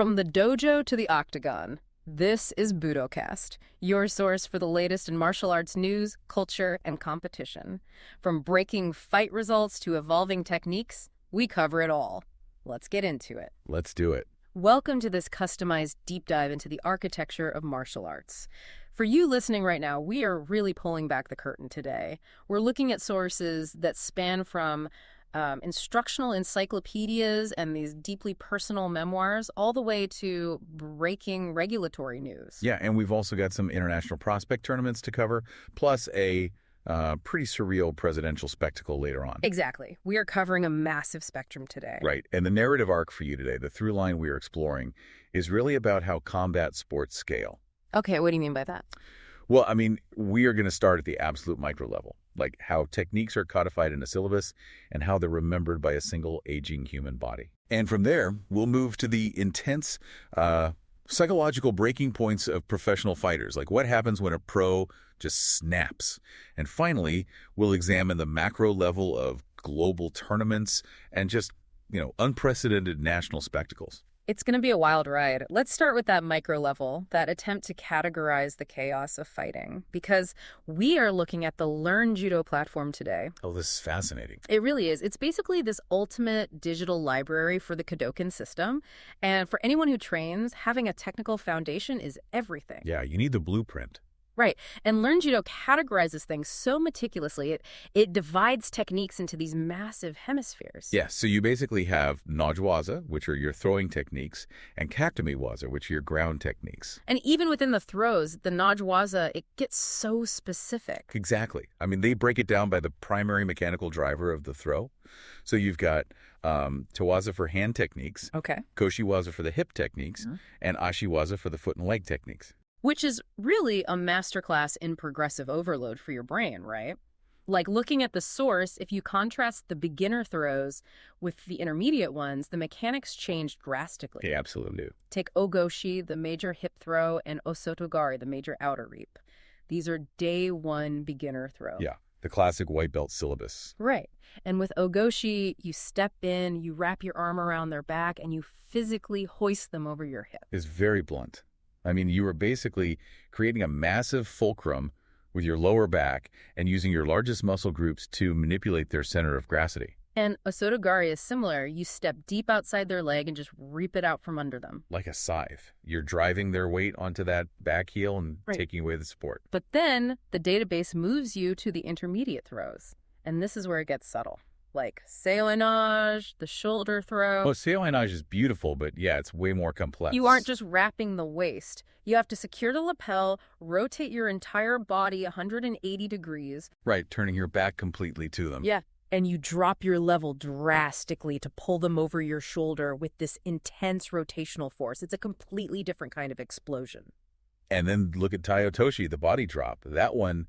From the dojo to the octagon, this is Budocast, your source for the latest in martial arts news, culture, and competition. From breaking fight results to evolving techniques, we cover it all. Let's get into it. Let's do it. Welcome to this customized deep dive into the architecture of martial arts. For you listening right now, we are really pulling back the curtain today. We're looking at sources that span from instructional encyclopedias and these deeply personal memoirs all the way to breaking regulatory news. Yeah, and we've also got some international prospect tournaments to cover, plus a pretty surreal presidential spectacle later on. Exactly. We are covering a massive spectrum today. Right, and the narrative arc for you today, the through line we are exploring, is really about how combat sports scale. Okay, what do you mean by that? Well, I mean, we are going to start at the absolute micro level, like how techniques are codified in a syllabus and how they're remembered by a single aging human body. And from there, we'll move to the intense psychological breaking points of professional fighters, like what happens when a pro just snaps. And finally, we'll examine the macro level of global tournaments and just, unprecedented national spectacles. It's going to be a wild ride. Let's start with that micro level, that attempt to categorize the chaos of fighting, because we are looking at the Learn Judo platform today. Oh, this is fascinating. It really is. It's basically this ultimate digital library for the Kodokan system. And for anyone who trains, having a technical foundation is everything. Yeah, you need the blueprint. Right. And Learn Judo categorizes things so meticulously. It divides techniques into these massive hemispheres. Yeah, so you basically have Najwaza, which are your throwing techniques, and Gane.We, which are your ground techniques. And even within the throws, the Najwaza, it gets so specific. Exactly. I mean, they break it down by the primary mechanical driver of the throw. So you've got Tawaza for hand techniques, Okay. Koshiwaza for the hip techniques, and Ashiwaza for the foot and leg techniques. Which is really a masterclass in progressive overload for your brain, right? Like looking at the source, if you contrast the beginner throws with the intermediate ones, the mechanics change drastically. They absolutely do. Take Ogoshi, the major hip throw, and Osotogari, the major outer reap. These are day one beginner throw. Yeah, the classic white belt syllabus. Right. And with Ogoshi, you step in, you wrap your arm around their back, and you physically hoist them over your hip. It's very blunt. I mean, you are basically creating a massive fulcrum with your lower back and using your largest muscle groups to manipulate their center of gravity. And Osotogari is similar. You step deep outside their leg and just reap it out from under them. Like a scythe. You're driving their weight onto that back heel and taking away the support. But then the database moves you to the intermediate throws. And this is where it gets subtle. Like seoinage, the shoulder throw. Oh, seoinage is beautiful, but yeah, it's way more complex. You aren't just wrapping the waist. You have to secure the lapel, rotate your entire body 180 degrees. Right, turning your back completely to them. Yeah. And you drop your level drastically to pull them over your shoulder with this intense rotational force. It's a completely different kind of explosion. And then look at Taiotoshi, the body drop. That one,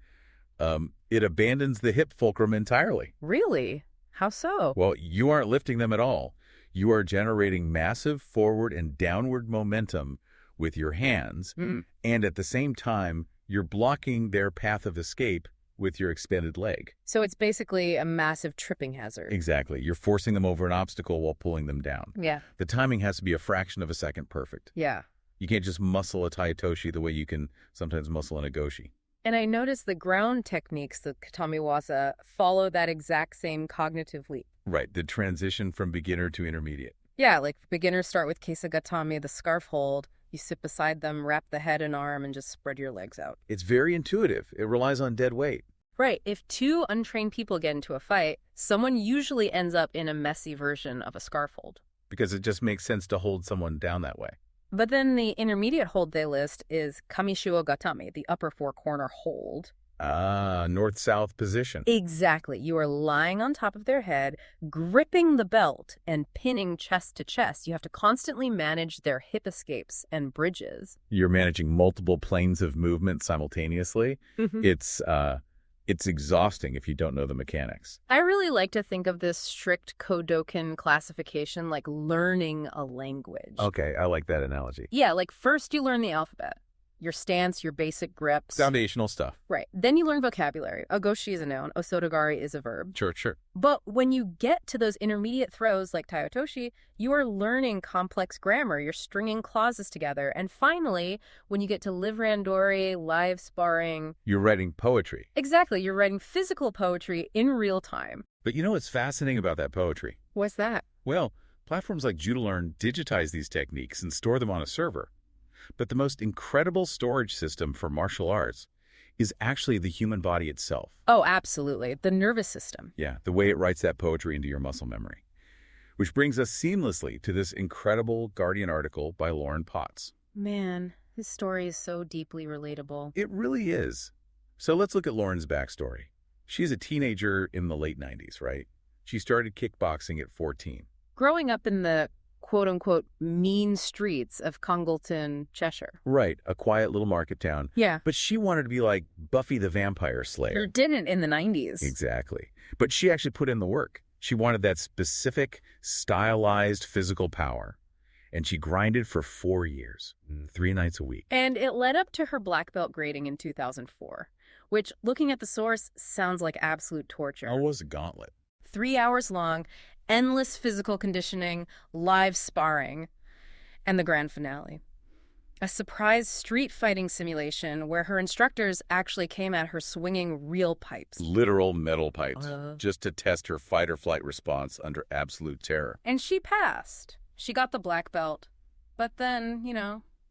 it abandons the hip fulcrum entirely. Really? How so? Well, you aren't lifting them at all. You are generating massive forward and downward momentum with your hands, and at the same time, you're blocking their path of escape with your extended leg. So it's basically a massive tripping hazard. Exactly. You're forcing them over an obstacle while pulling them down. Yeah. The timing has to be a fraction of a second perfect. Yeah. You can't just muscle a Taiotoshi the way you can sometimes muscle an Agoshi. And I noticed the ground techniques, the Katamiwaza, follow that exact same cognitive leap. Right, the transition from beginner to intermediate. Yeah, like beginners start with Keisagatami, the scarf hold. You sit beside them, wrap the head and arm, and just spread your legs out. It's very intuitive. It relies on dead weight. Right. If two untrained people get into a fight, someone usually ends up in a messy version of a scarf hold. Because it just makes sense to hold someone down that way. But then the intermediate hold they list is Kamishiwa Gatami, the upper four-corner hold. Ah, north-south position. Exactly. You are lying on top of their head, gripping the belt, and pinning chest to chest. You have to constantly manage their hip escapes and bridges. You're managing multiple planes of movement simultaneously. It's exhausting if you don't know the mechanics. I really like to think of this strict Kodokan classification like learning a language. Okay, I like that analogy. Yeah, like first you learn the alphabet. your stance, your basic grips. Foundational stuff. Right. Then you learn vocabulary. Ogoshi is a noun. Osotogari is a verb. Sure. But when you get to those intermediate throws like taiotoshi, you are learning complex grammar. You're stringing clauses together. And finally, when you get to live randori, live sparring... You're writing poetry. Exactly. You're writing physical poetry in real time. But you know what's fascinating about that poetry? What's that? Well, platforms like JudoLearn digitize these techniques and store them on a server. But the most incredible storage system for martial arts is actually the human body itself. Oh, absolutely. The nervous system. Yeah, the way it writes that poetry into your muscle memory. Which brings us seamlessly to this incredible Guardian article by Lauren Potts. Man, his story is so deeply relatable. It really is. So let's look at Lauren's backstory. She's a teenager in the late 90s, right? She started kickboxing at 14. Growing up in the quote-unquote mean streets of Congleton, Cheshire. Right, a quiet little market town. Yeah. But she wanted to be like Buffy the Vampire Slayer. Who didn't in the 90s. Exactly. But she actually put in the work. She wanted that specific, stylized physical power. And she grinded for 4 years, 3 nights a week. And it led up to her black belt grading in 2004, which, looking at the source, sounds like absolute torture. How was a gauntlet? 3 hours long, endless physical conditioning, live sparring, and the grand finale. A surprise street fighting simulation where her instructors actually came at her swinging real pipes. Literal metal pipes, just to test her fight-or-flight response under absolute terror. And she passed. She got the black belt. But then,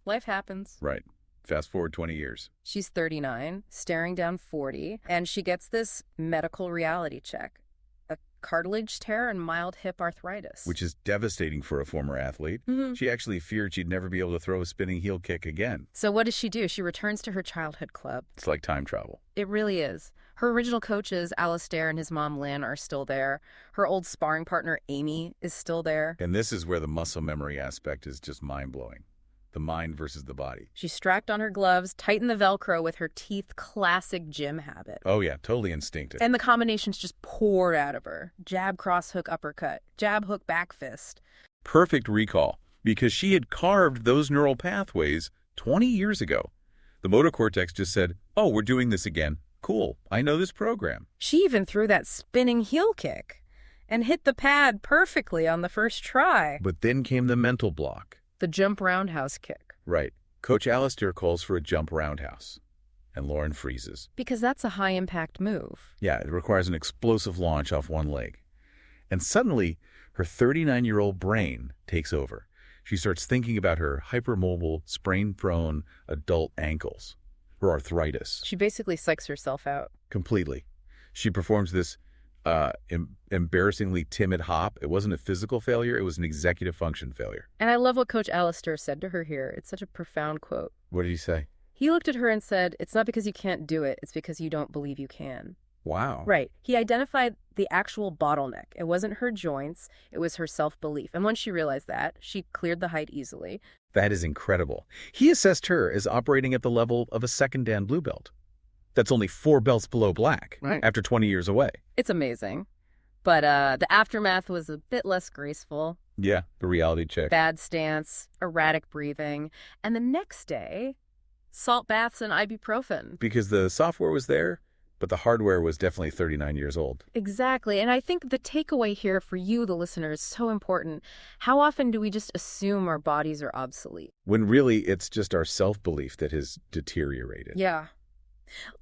life happens. Right. Fast forward 20 years. She's 39, staring down 40, and she gets this medical reality check. A cartilage tear and mild hip arthritis. Which is devastating for a former athlete. Mm-hmm. She actually feared she'd never be able to throw a spinning heel kick again. So what does she do? She returns to her childhood club. It's like time travel. It really is. Her original coaches, Alistair and his mom, Lynn, are still there. Her old sparring partner, Amy, is still there. And this is where the muscle memory aspect is just mind-blowing. The mind versus the body. She strapped on her gloves, tightened the Velcro with her teeth, classic gym habit. Oh yeah, totally instinctive. And the combinations just poured out of her. Jab, cross, hook, uppercut. Jab, hook, back fist. Perfect recall, because she had carved those neural pathways 20 years ago. The motor cortex just said, oh, we're doing this again. Cool, I know this program. She even threw that spinning heel kick and hit the pad perfectly on the first try. But then came the mental block. The jump roundhouse kick. Right. Coach Alistair calls for a jump roundhouse. And Lauren freezes. Because that's a high-impact move. Yeah, it requires an explosive launch off one leg. And suddenly, her 39-year-old brain takes over. She starts thinking about her hypermobile, sprain-prone adult ankles. Her arthritis. She basically psychs herself out. Completely. She performs this embarrassingly timid hop. It wasn't a physical failure. It was an executive function failure. And I love what Coach Alistair said to her here. It's such a profound quote. What did he say? He looked at her and said, it's not because you can't do it. It's because you don't believe you can. Wow. Right. He identified the actual bottleneck. It wasn't her joints. It was her self-belief. And once she realized that, she cleared the height easily. That is incredible. He assessed her as operating at the level of a second Dan blue belt. That's only 4 belts below black after 20 years away. It's amazing. But the aftermath was a bit less graceful. Yeah, the reality check. Bad stance, erratic breathing. And the next day, salt baths and ibuprofen. Because the software was there, but the hardware was definitely 39 years old. Exactly. And I think the takeaway here for you, the listener, is so important. How often do we just assume our bodies are obsolete? When really it's just our self-belief that has deteriorated. Yeah.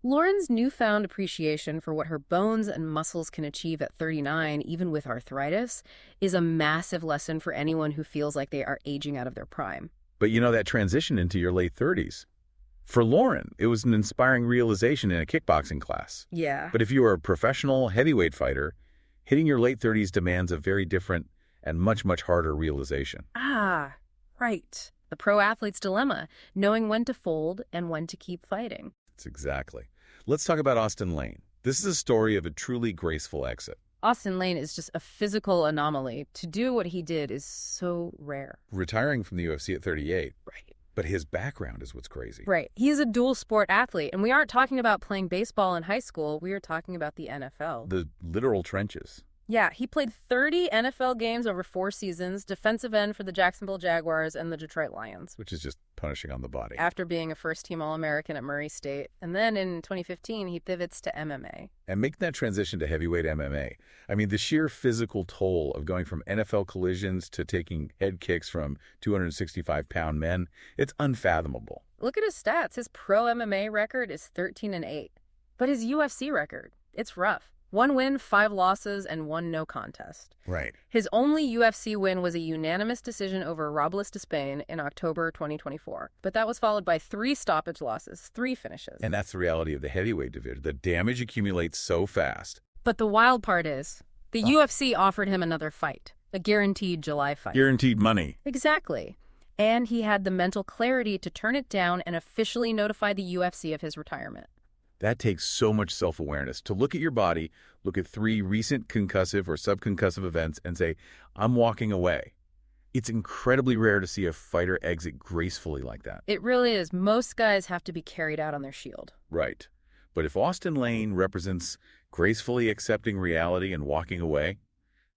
Lauren's newfound appreciation for what her bones and muscles can achieve at 39, even with arthritis, is a massive lesson for anyone who feels like they are aging out of their prime. But that transition into your late 30s. For Lauren, it was an inspiring realization in a kickboxing class. Yeah. But if you are a professional heavyweight fighter, hitting your late 30s demands a very different and much, much harder realization. Ah, right. The pro athlete's dilemma, knowing when to fold and when to keep fighting. Exactly. Let's talk about Austen Lane. This is a story of a truly graceful exit. Austen Lane is just a physical anomaly. To do what he did is so rare. Retiring from the UFC at 38. Right. But his background is what's crazy. Right. He is a dual sport athlete. And we aren't talking about playing baseball in high school. We are talking about the NFL. The literal trenches. Yeah, he played 30 NFL games over 4 seasons, defensive end for the Jacksonville Jaguars and the Detroit Lions, Which is just punishing on the body. after being a first-team All-American at Murray State. And then in 2015, he pivots to MMA. And making that transition to heavyweight MMA, I mean, the sheer physical toll of going from NFL collisions to taking head kicks from 265-pound men, it's unfathomable. Look at his stats. His pro MMA record is 13-8. But his UFC record, it's rough. 1 win, 5 losses, and 1 no contest. Right. His only UFC win was a unanimous decision over Robles de Spain in October 2024. But that was followed by 3 stoppage losses, 3 finishes. And that's the reality of the heavyweight division. The damage accumulates so fast. But the wild part is, the UFC offered him another fight, a guaranteed July fight. Guaranteed money. Exactly. And he had the mental clarity to turn it down and officially notify the UFC of his retirement. That takes so much self-awareness to look at your body, look at 3 recent concussive or subconcussive events, and say, I'm walking away. It's incredibly rare to see a fighter exit gracefully like that. It really is. Most guys have to be carried out on their shield. Right. But if Austen Lane represents gracefully accepting reality and walking away,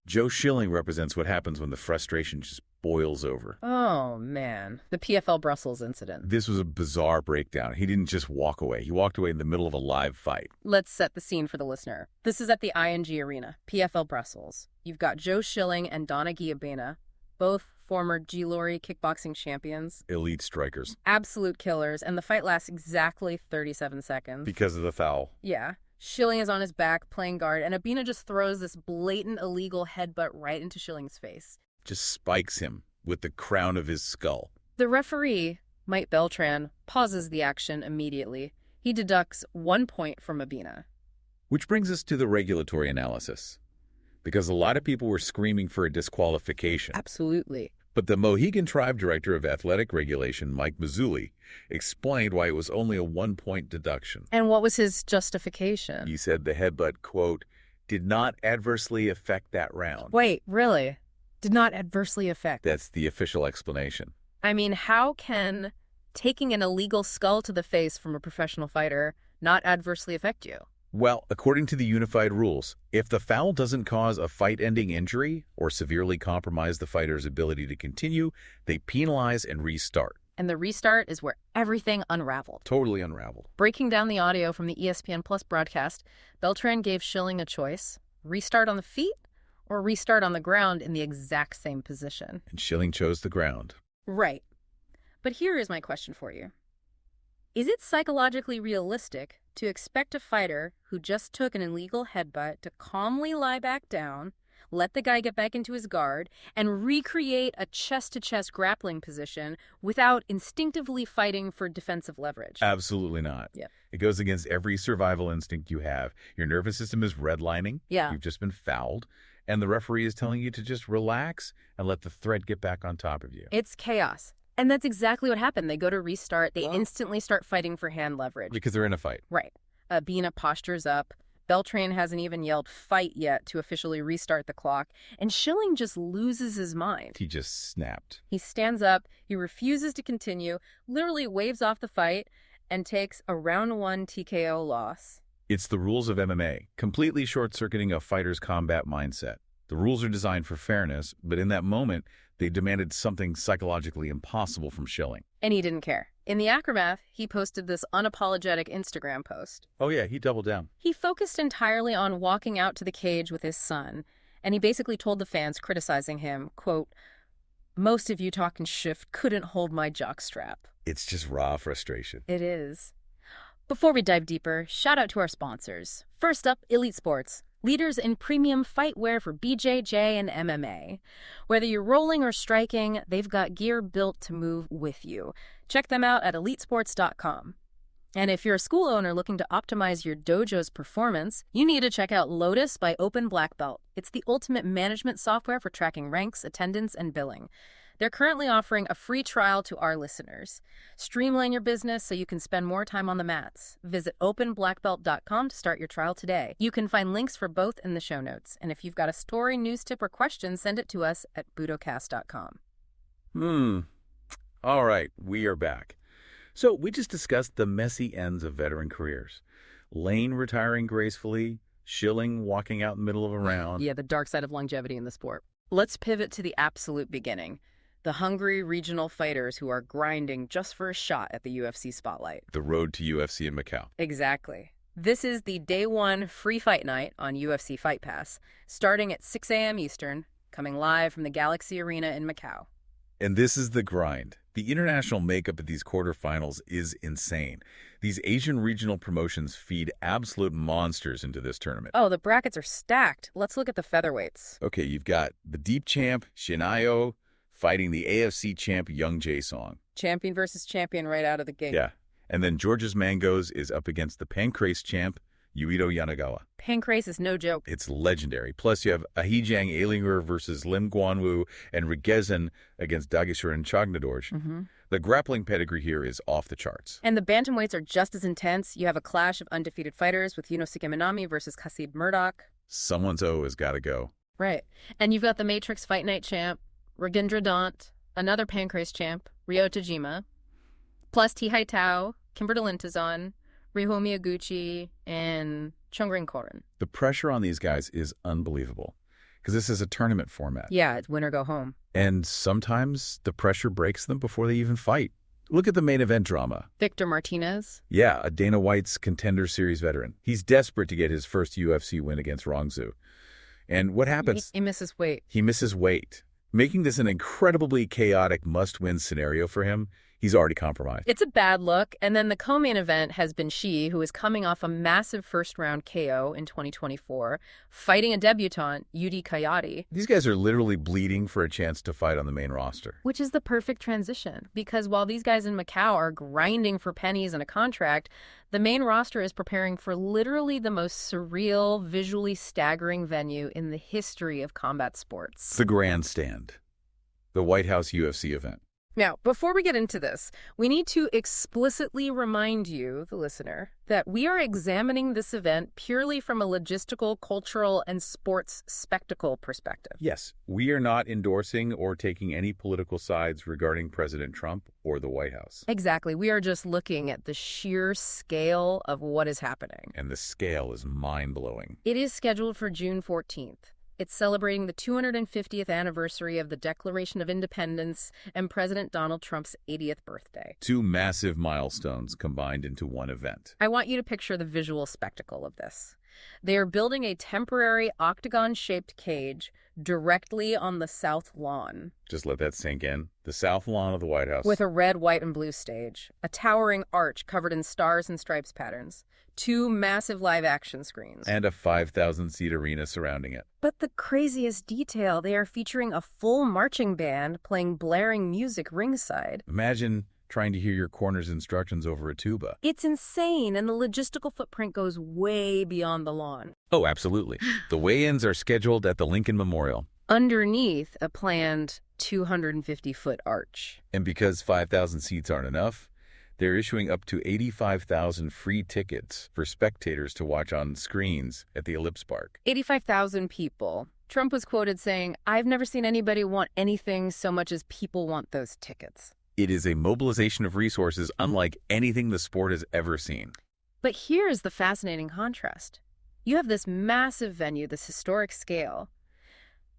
Joe Schilling represents what happens when the frustration just boils over. Oh, man. The PFL Brussels incident. This was a bizarre breakdown. He didn't just walk away. He walked away in the middle of a live fight. Let's set the scene for the listener. This is at the ING Arena, PFL Brussels. You've got Joe Schilling and Gane.We, both former G-Lori kickboxing champions. Elite strikers. Absolute killers, and the fight lasts exactly 37 seconds. Because of the foul. Yeah. Schilling is on his back, playing guard, and Abena just throws this blatant illegal headbutt right into Schilling's face. Just spikes him with the crown of his skull. The referee, Mike Beltran, pauses the action immediately. He deducts 1 point from Abena. Which brings us to the regulatory analysis. Because a lot of people were screaming for a disqualification. Absolutely. But the Mohegan Tribe Director of Athletic Regulation, Mike Mazzulli, explained why it was only a 1-point deduction. And what was his justification? He said the headbutt, quote, did not adversely affect that round. Wait, really? Did not adversely affect? That's the official explanation. I mean, how can taking an illegal skull to the face from a professional fighter not adversely affect you? Well, according to the unified rules, if the foul doesn't cause a fight-ending injury or severely compromise the fighter's ability to continue, they penalize and restart. And the restart is where everything unraveled. Totally unraveled. Breaking down the audio from the ESPN Plus broadcast, Beltran gave Schilling a choice: restart on the feet or restart on the ground in the exact same position. And Schilling chose the ground. Right. But here is my question for you. Is it psychologically realistic to expect a fighter who just took an illegal headbutt to calmly lie back down, let the guy get back into his guard, and recreate a chest-to-chest grappling position without instinctively fighting for defensive leverage? Absolutely not. Yeah. It goes against every survival instinct you have. Your nervous system is redlining. Yeah. You've just been fouled. And the referee is telling you to just relax and let the threat get back on top of you. It's chaos. And that's exactly what happened. They go to restart. They instantly start fighting for hand leverage. Because they're in a fight. Right. Bina postures up. Beltran hasn't even yelled fight yet to officially restart the clock. And Schilling just loses his mind. He just snapped. He stands up. He refuses to continue, literally waves off the fight, and takes a round 1 TKO loss. It's the rules of MMA, completely short-circuiting a fighter's combat mindset. The rules are designed for fairness, but in that moment, they demanded something psychologically impossible from Schilling. And he didn't care. In the aftermath, he posted this unapologetic Instagram post. Oh yeah, he doubled down. He focused entirely on walking out to the cage with his son, and he basically told the fans criticizing him, quote, "Most of you talking shift couldn't hold my jockstrap." It's just raw frustration. It is. Before we dive deeper, shout out to our sponsors. First up, Elite Sports, leaders in premium fight wear for BJJ and MMA. Whether you're rolling or striking, they've got gear built to move with you. Check them out at elitesports.com. And if you're a school owner looking to optimize your dojo's performance, you need to check out Lotus by Open Black Belt. It's the ultimate management software for tracking ranks, attendance, and billing. They're currently offering a free trial to our listeners. Streamline your business so you can spend more time on the mats. Visit openblackbelt.com to start your trial today. You can find links for both in the show notes. And if you've got a story, news tip, or question, send it to us at Budocast.com. All right, we are back. So we just discussed the messy ends of veteran careers. Lane retiring gracefully, Schilling walking out in the middle of a round. Yeah, the dark side of longevity in the sport. Let's pivot to the absolute beginning. The hungry regional fighters who are grinding just for a shot at the UFC spotlight. The road to UFC in Macau. Exactly. This is the day one free fight night on UFC Fight Pass, starting at 6 a.m. Eastern, coming live from the Galaxy Arena in Macau. And this is the grind. The international makeup of these quarterfinals is insane. These Asian regional promotions feed absolute monsters into this tournament. Oh, the brackets are stacked. Let's look at the featherweights. Okay, you've got the deep champ, Shin fighting the AFC champ, Young Jae-song. Champion versus champion right out of the gate. Yeah. And then George's Mangoes is up against the Pancrase champ, Yuito Yanagawa. Pancrase is no joke. It's legendary. Plus, you have Ahijang Alinger versus Lim Guanwu and Regezen against Dageshirin Chagnadorj. The grappling pedigree here is off the charts. And the bantamweights are just as intense. You have a clash of undefeated fighters with Yunosuke Minami versus Kasib Murdoch. Someone's O has got to go. Right. And you've got the Matrix Fight Night champ, Ragindra Dant, another Pancrase champ, Ryo Tajima, plus Tihai Tao, Kimber Delintazon, Riho Miyaguchi, and Chungring Koren. The pressure on these guys is unbelievable because this is a tournament format. Yeah, it's win or go home. And sometimes the pressure breaks them before they even fight. Look at the main event drama. Victor Martinez. Yeah, a Dana White's Contender Series veteran. He's desperate to get his first UFC win against Rongzhu. And what happens? He misses weight. He misses weight, making this an incredibly chaotic must-win scenario for him. He's already compromised. It's a bad look. And then the co-main event has been Shi, who is coming off a massive first-round KO in 2024, fighting a debutante, Yudi Kayati. These guys are literally bleeding for a chance to fight on the main roster. Which is the perfect transition, because while these guys in Macau are grinding for pennies and a contract, the main roster is preparing for literally the most surreal, visually staggering venue in the history of combat sports. The grandstand. The White House UFC event. Now, before we get into this, we need to explicitly remind you, the listener, that we are examining this event purely from a logistical, cultural, and sports spectacle perspective. Yes, we are not endorsing or taking any political sides regarding President Trump or the White House. Exactly. We are just looking at the sheer scale of what is happening. And the scale is mind-blowing. It is scheduled for June 14th. It's celebrating the 250th anniversary of the Declaration of Independence and President Donald Trump's 80th birthday. Two massive milestones combined into one event. I want you to picture the visual spectacle of this. They are building a temporary octagon-shaped cage directly on the south lawn. Just let that sink in. The south lawn of the White House. With a red, white, and blue stage, a towering arch covered in stars and stripes patterns, two massive live-action screens, and a 5,000-seat arena surrounding it. But the craziest detail, they are featuring a full marching band playing blaring music ringside. Imagine trying to hear your corner's instructions over a tuba. It's insane, and the logistical footprint goes way beyond the lawn. Oh, absolutely. The weigh-ins are scheduled at the Lincoln Memorial. Underneath a planned 250-foot arch. And because 5,000 seats aren't enough, they're issuing up to 85,000 free tickets for spectators to watch on screens at the Ellipse Park. 85,000 people. Trump was quoted saying, "I've never seen anybody want anything so much as people want those tickets." It is a mobilization of resources unlike anything the sport has ever seen. But here is the fascinating contrast. You have this massive venue, this historic scale,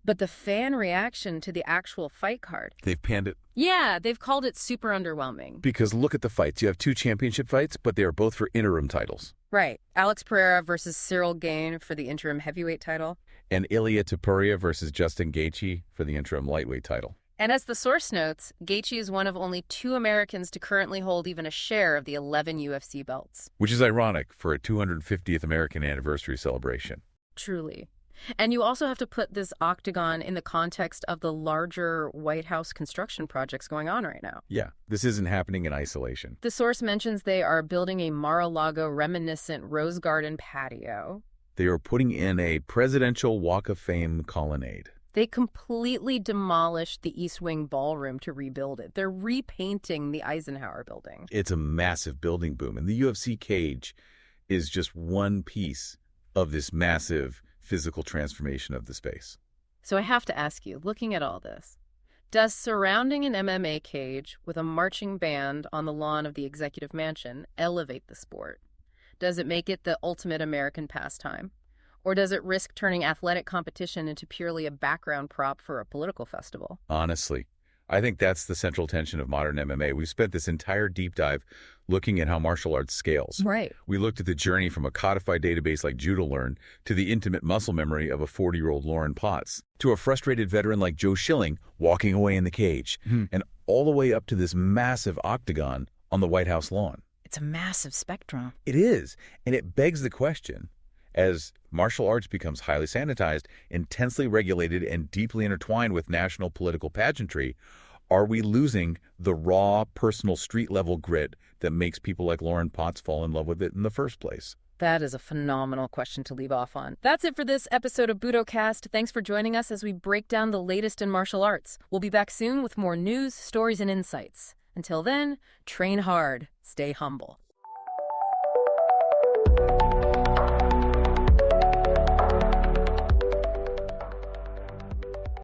but the fan reaction to the actual fight card. They've panned it. Yeah, they've called it super underwhelming. Because look at the fights. You have two championship fights, but they are both for interim titles. Right. Alex Pereira versus Ciryl Gane for the interim heavyweight title. And Ilia Topuria versus Justin Gaethje for the interim lightweight title. And as the source notes, Gaethje is one of only 2 Americans to currently hold even a share of the 11 UFC belts. Which is ironic for a 250th American anniversary celebration. Truly. And you also have to put this octagon in the context of the larger White House construction projects going on right now. Yeah, this isn't happening in isolation. The source mentions they are building a Mar-a-Lago reminiscent rose garden patio. They are putting in a presidential Walk of Fame colonnade. They completely demolished the East Wing ballroom to rebuild it. They're repainting the Eisenhower building. It's a massive building boom, and the UFC cage is just one piece of this massive physical transformation of the space. So I have to ask you, looking at all this, does surrounding an MMA cage with a marching band on the lawn of the Executive Mansion elevate the sport? Does it make it the ultimate American pastime? Or does it risk turning athletic competition into purely a background prop for a political festival? Honestly, I think that's the central tension of modern MMA. We've spent this entire deep dive looking at how martial arts scales. Right. We looked at the journey from a codified database like Judo Learn to the intimate muscle memory of a 40-year-old Lauren Potts, to a frustrated veteran like Joe Schilling walking away in the cage, and all the way up to this massive Octagon on the White House lawn. It's a massive spectrum. It is, and it begs the question, as martial arts becomes highly sanitized, intensely regulated, and deeply intertwined with national political pageantry, are we losing the raw, personal, street-level grit that makes people like Lauren Potts fall in love with it in the first place? That is a phenomenal question to leave off on. That's it for this episode of Budocast. Thanks for joining us as we break down the latest in martial arts. We'll be back soon with more news, stories, and insights. Until then, train hard, stay humble.